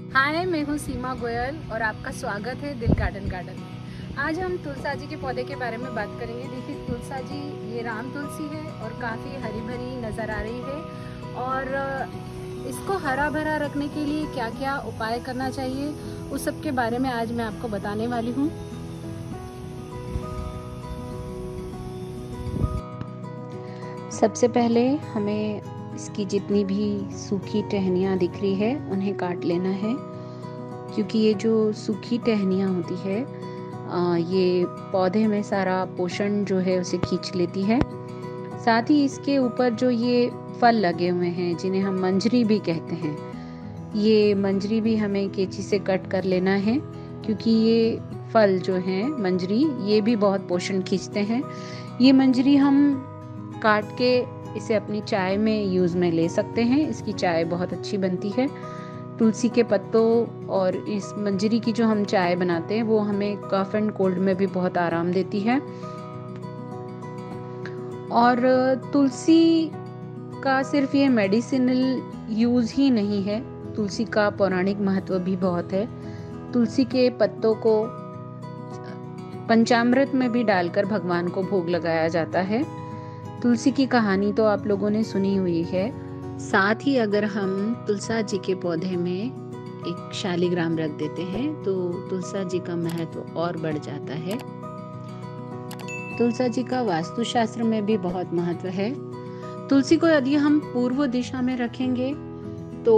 हाय, मैं हूँ सीमा गोयल और आपका स्वागत है दिल गार्डन में। आज हम तुलसा जी के पौधे के बारे में बात करेंगे। देखिए, तुलसा जी ये राम तुलसी है और काफ़ी हरी भरी नज़र आ रही है। और इसको हरा भरा रखने के लिए क्या क्या उपाय करना चाहिए, उस सब के बारे में आज मैं आपको बताने वाली हूँ। सबसे पहले हमें इसकी जितनी भी सूखी टहनियाँ दिख रही है उन्हें काट लेना है, क्योंकि ये जो सूखी टहनियाँ होती है ये पौधे में सारा पोषण जो है उसे खींच लेती है। साथ ही इसके ऊपर जो ये फल लगे हुए हैं जिन्हें हम मंजरी भी कहते हैं, ये मंजरी भी हमें कैंची से कट कर लेना है, क्योंकि ये फल जो हैं मंजरी ये भी बहुत पोषण खींचते हैं। ये मंजरी हम काट के इसे अपनी चाय में यूज़ में ले सकते हैं। इसकी चाय बहुत अच्छी बनती है। तुलसी के पत्तों और इस मंजरी की जो हम चाय बनाते हैं वो हमें कफ एंड कोल्ड में भी बहुत आराम देती है। और तुलसी का सिर्फ ये मेडिसिनल यूज़ ही नहीं है, तुलसी का पौराणिक महत्व भी बहुत है। तुलसी के पत्तों को पंचामृत में भी डालकर भगवान को भोग लगाया जाता है। तुलसी की कहानी तो आप लोगों ने सुनी हुई है। साथ ही अगर हम तुलसा जी के पौधे में एक शालिग्राम रख देते हैं तो तुलसा जी का महत्व और बढ़ जाता है। तुलसा जी का वास्तुशास्त्र में भी बहुत महत्व है। तुलसी को यदि हम पूर्व दिशा में रखेंगे तो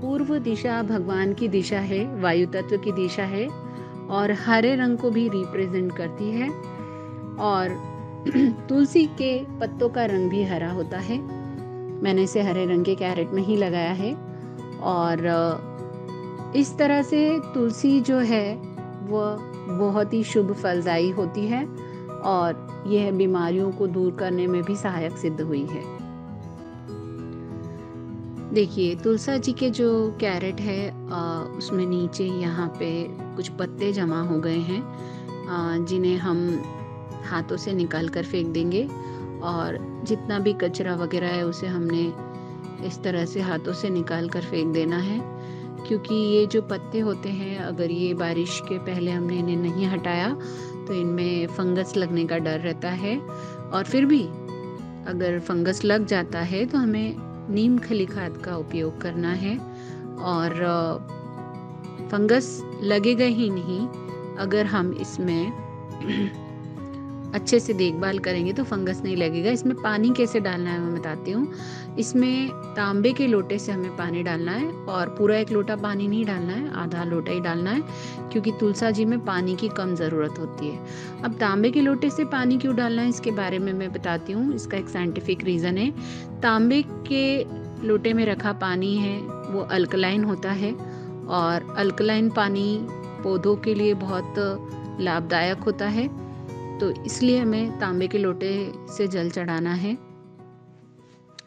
पूर्व दिशा भगवान की दिशा है, वायु तत्व की दिशा है और हरे रंग को भी रिप्रेजेंट करती है। और तुलसी के पत्तों का रंग भी हरा होता है। मैंने इसे हरे रंग के कैरेट में ही लगाया है। और इस तरह से तुलसी जो है वह बहुत ही शुभ फलदायी होती है और यह बीमारियों को दूर करने में भी सहायक सिद्ध हुई है। देखिए, तुलसा जी के जो कैरेट है उसमें नीचे यहाँ पे कुछ पत्ते जमा हो गए हैं, जिन्हें हम हाथों से निकाल कर फेंक देंगे। और जितना भी कचरा वगैरह है उसे हमने इस तरह से हाथों से निकाल कर फेंक देना है, क्योंकि ये जो पत्ते होते हैं अगर ये बारिश के पहले हमने इन्हें नहीं हटाया तो इनमें फंगस लगने का डर रहता है। और फिर भी अगर फंगस लग जाता है तो हमें नीम खली खाद का उपयोग करना है। और फंगस लगेगा ही नहीं, अगर हम इसमें अच्छे से देखभाल करेंगे तो फंगस नहीं लगेगा। इसमें पानी कैसे डालना है मैं बताती हूँ। इसमें तांबे के लोटे से हमें पानी डालना है और पूरा 1 लोटा पानी नहीं डालना है, आधा लोटा ही डालना है, क्योंकि तुलसा जी में पानी की कम ज़रूरत होती है। अब तांबे के लोटे से पानी क्यों डालना है इसके बारे में मैं बताती हूँ। इसका एक साइंटिफिक रीज़न है। तांबे के लोटे में रखा पानी है वो अल्कलाइन होता है और अल्कलाइन पानी पौधों के लिए बहुत लाभदायक होता है, तो इसलिए हमें तांबे के लोटे से जल चढ़ाना है।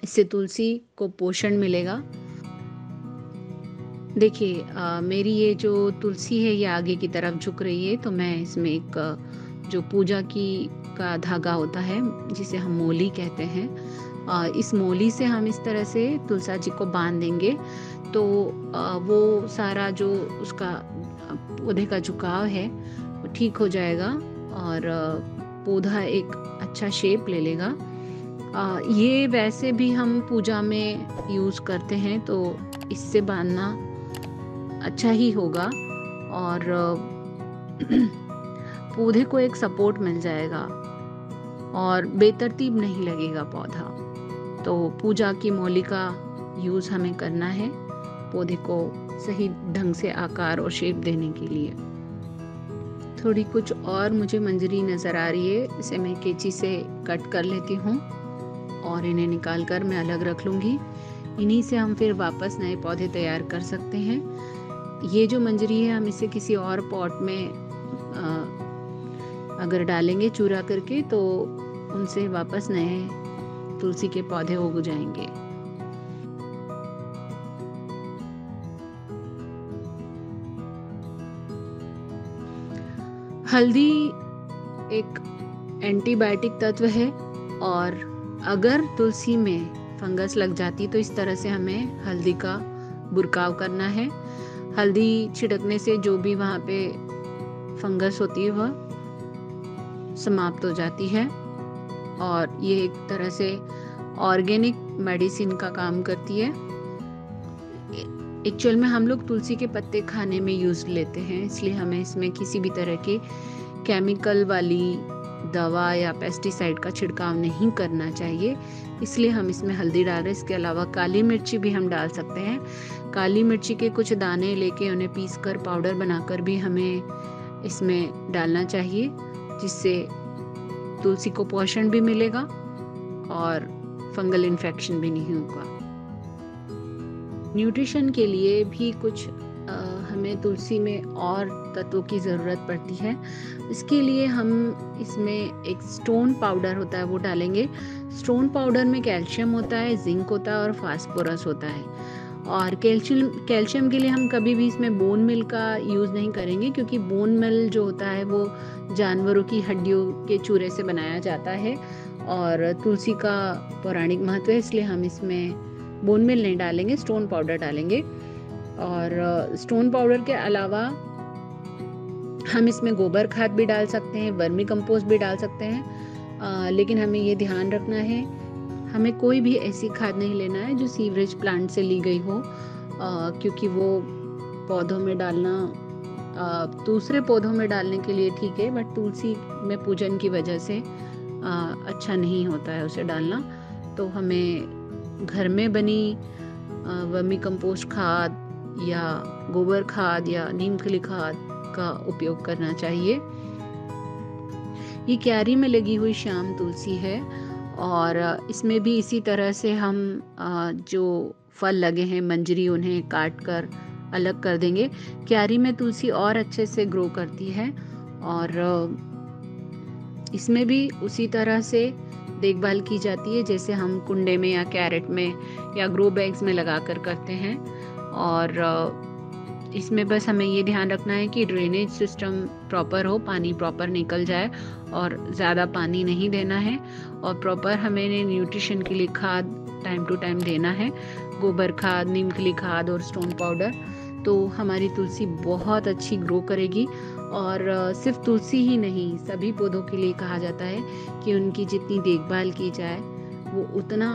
इससे तुलसी को पोषण मिलेगा। देखिए, मेरी ये जो तुलसी है ये आगे की तरफ झुक रही है, तो मैं इसमें एक जो पूजा की का धागा होता है जिसे हम मोली कहते हैं, इस मोली से हम इस तरह से तुलसा जी को बांध देंगे तो वो सारा जो उसका पौधे का झुकाव है वो ठीक हो जाएगा और पौधा एक अच्छा शेप ले लेगा। ये वैसे भी हम पूजा में यूज़ करते हैं, तो इससे बांधना अच्छा ही होगा और पौधे को एक सपोर्ट मिल जाएगा और बेतरतीब नहीं लगेगा पौधा। तो पूजा की मौली का यूज़ हमें करना है पौधे को सही ढंग से आकार और शेप देने के लिए। थोड़ी कुछ और मुझे मंजरी नज़र आ रही है, इसे मैं कैंची से कट कर लेती हूँ और इन्हें निकाल कर मैं अलग रख लूँगी। इन्हीं से हम फिर वापस नए पौधे तैयार कर सकते हैं। ये जो मंजरी है हम इसे किसी और पॉट में अगर डालेंगे चूरा करके तो उनसे वापस नए तुलसी के पौधे उग जाएंगे। हल्दी एक एंटीबायोटिक तत्व है और अगर तुलसी में फंगस लग जाती तो इस तरह से हमें हल्दी का बुरकाव करना है। हल्दी छिड़कने से जो भी वहाँ पे फंगस होती है वह समाप्त हो जाती है और ये एक तरह से ऑर्गेनिक मेडिसिन का काम करती है। एक्चुअल में हम लोग तुलसी के पत्ते खाने में यूज लेते हैं, इसलिए हमें इसमें किसी भी तरह के केमिकल वाली दवा या पेस्टिसाइड का छिड़काव नहीं करना चाहिए, इसलिए हम इसमें हल्दी डाल रहे हैं। इसके अलावा काली मिर्ची भी हम डाल सकते हैं। काली मिर्ची के कुछ दाने लेके उन्हें पीसकर पाउडर बनाकर भी हमें इसमें डालना चाहिए, जिससे तुलसी को पोषण भी मिलेगा और फंगल इन्फेक्शन भी नहीं होगा। न्यूट्रिशन के लिए भी कुछ हमें तुलसी में और तत्वों की ज़रूरत पड़ती है। इसके लिए हम इसमें एक स्टोन पाउडर होता है वो डालेंगे। स्टोन पाउडर में कैल्शियम होता है, जिंक होता है और फास्फोरस होता है। और कैल्शियम के लिए हम कभी भी इसमें बोन मिल का यूज़ नहीं करेंगे, क्योंकि बोन मिल जो होता है वो जानवरों की हड्डियों के चूरे से बनाया जाता है और तुलसी का पौराणिक महत्व है, इसलिए हम इसमें बोन मिल नहीं डालेंगे, स्टोन पाउडर डालेंगे। और स्टोन पाउडर के अलावा हम इसमें गोबर खाद भी डाल सकते हैं, वर्मी कंपोस्ट भी डाल सकते हैं। लेकिन हमें ये ध्यान रखना है, हमें कोई भी ऐसी खाद नहीं लेना है जो सीवरेज प्लांट से ली गई हो, क्योंकि वो पौधों में डालना दूसरे पौधों में डालने के लिए ठीक है, बट तुलसी में पूजन की वजह से अच्छा नहीं होता है उसे डालना। तो हमें घर में बनी वर्मी कंपोस्ट खाद या गोबर खाद या नीम खली खाद का उपयोग करना चाहिए। ये क्यारी में लगी हुई श्याम तुलसी है और इसमें भी इसी तरह से हम जो फल लगे हैं मंजरी उन्हें काट कर अलग कर देंगे। क्यारी में तुलसी और अच्छे से ग्रो करती है और इसमें भी उसी तरह से देखभाल की जाती है जैसे हम कुंडे में या कैरेट में या ग्रो बैग्स में लगा कर करते हैं। और इसमें बस हमें ये ध्यान रखना है कि ड्रेनेज सिस्टम प्रॉपर हो, पानी प्रॉपर निकल जाए और ज़्यादा पानी नहीं देना है और प्रॉपर हमें न्यूट्रिशन के लिए खाद टाइम टू टाइम देना है, गोबर खाद, नीम खली खाद और स्टोन पाउडर। तो हमारी तुलसी बहुत अच्छी ग्रो करेगी। और सिर्फ तुलसी ही नहीं, सभी पौधों के लिए कहा जाता है कि उनकी जितनी देखभाल की जाए वो उतना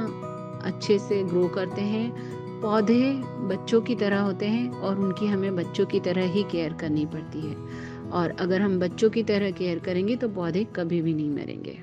अच्छे से ग्रो करते हैं। पौधे बच्चों की तरह होते हैं और उनकी हमें बच्चों की तरह ही केयर करनी पड़ती है, और अगर हम बच्चों की तरह केयर करेंगे तो पौधे कभी भी नहीं मरेंगे।